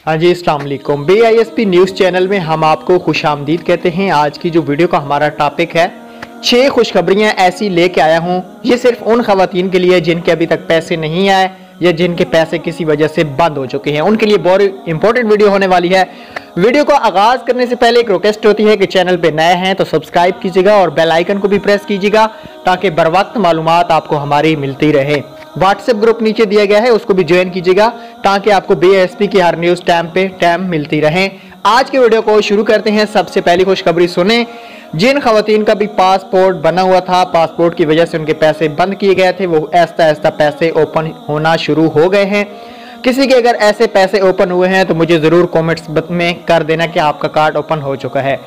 हाँ जी, अस्सलाम वालेकुम। BISP न्यूज़ चैनल में हम आपको खुशामदीद कहते हैं। आज की जो वीडियो का हमारा टॉपिक है, 6 खुशखबरियाँ ऐसी लेके आया हूँ। ये सिर्फ उन खवातीन के लिए जिनके अभी तक पैसे नहीं आए या जिनके पैसे किसी वजह से बंद हो चुके हैं, उनके लिए बहुत इंपॉर्टेंट वीडियो होने वाली है। वीडियो को आगाज़ करने से पहले एक रिक्वेस्ट होती है कि चैनल पे नए हैं तो सब्सक्राइब कीजिएगा और बेल आइकन को भी प्रेस कीजिएगा ताकि बर वक्त मालूमात आपको हमारी मिलती रहे। व्हाट्सएप ग्रुप नीचे दिया गया है, उसको भी ज्वाइन कीजिएगा ताकि आपको BISP की हर न्यूज़ टाइम पे टाइम मिलती रहे। आज के वीडियो को शुरू करते हैं। सबसे पहली खुशखबरी सुने। जिन खवातीन का भी पासपोर्ट बना हुआ था, पासपोर्ट की वजह से उनके पैसे बंद किए गए थे, वो ऐसा ऐसा पैसे ओपन होना शुरू हो गए हैं। किसी के अगर ऐसे पैसे ओपन हुए हैं तो मुझे ज़रूर कमेंट्स में कर देना कि आपका कार्ड ओपन हो चुका है।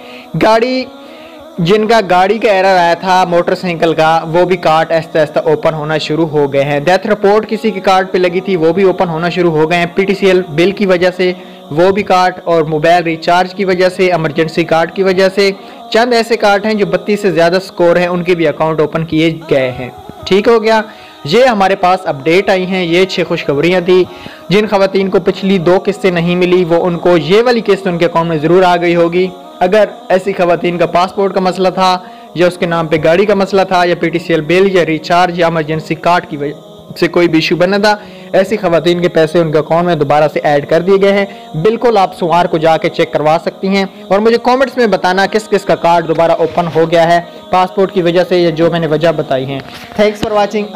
जिनका गाड़ी का एरर आया था मोटरसाइकिल का, वो भी कार्ड ऐसा ऐसा ओपन होना शुरू हो गए हैं। डेथ रिपोर्ट किसी के कार्ड पे लगी थी, वो भी ओपन होना शुरू हो गए हैं। PTCL बिल की वजह से वो भी कार्ड, और मोबाइल रिचार्ज की वजह से, इमरजेंसी कार्ड की वजह से, चंद ऐसे कार्ड हैं जो 32 से ज़्यादा स्कोर हैं, उनके भी अकाउंट ओपन किए गए हैं। ठीक हो गया। ये हमारे पास अपडेट आई हैं। ये 6 खुशखबरियाँ थी। जिन खवातीन को पिछली 2 किस्तें नहीं मिली, वो उनको ये वाली किस्त उनके अकाउंट में ज़रूर आ गई होगी। अगर ऐसी खवातीन का पासपोर्ट का मसला था या उसके नाम पे गाड़ी का मसला था या PTCL बिल या रिचार्ज या इमरजेंसी कार्ड की वजह से कोई भी इशू बना था, ऐसी खवातीन के पैसे उनके अकाउंट में दोबारा से ऐड कर दिए गए हैं। बिल्कुल आप सोमवार को जाके चेक करवा सकती हैं और मुझे कमेंट्स में बताना किस किस का कार्ड दोबारा ओपन हो गया है पासपोर्ट की वजह से या जो मैंने वजह बताई है। Thanks for watching.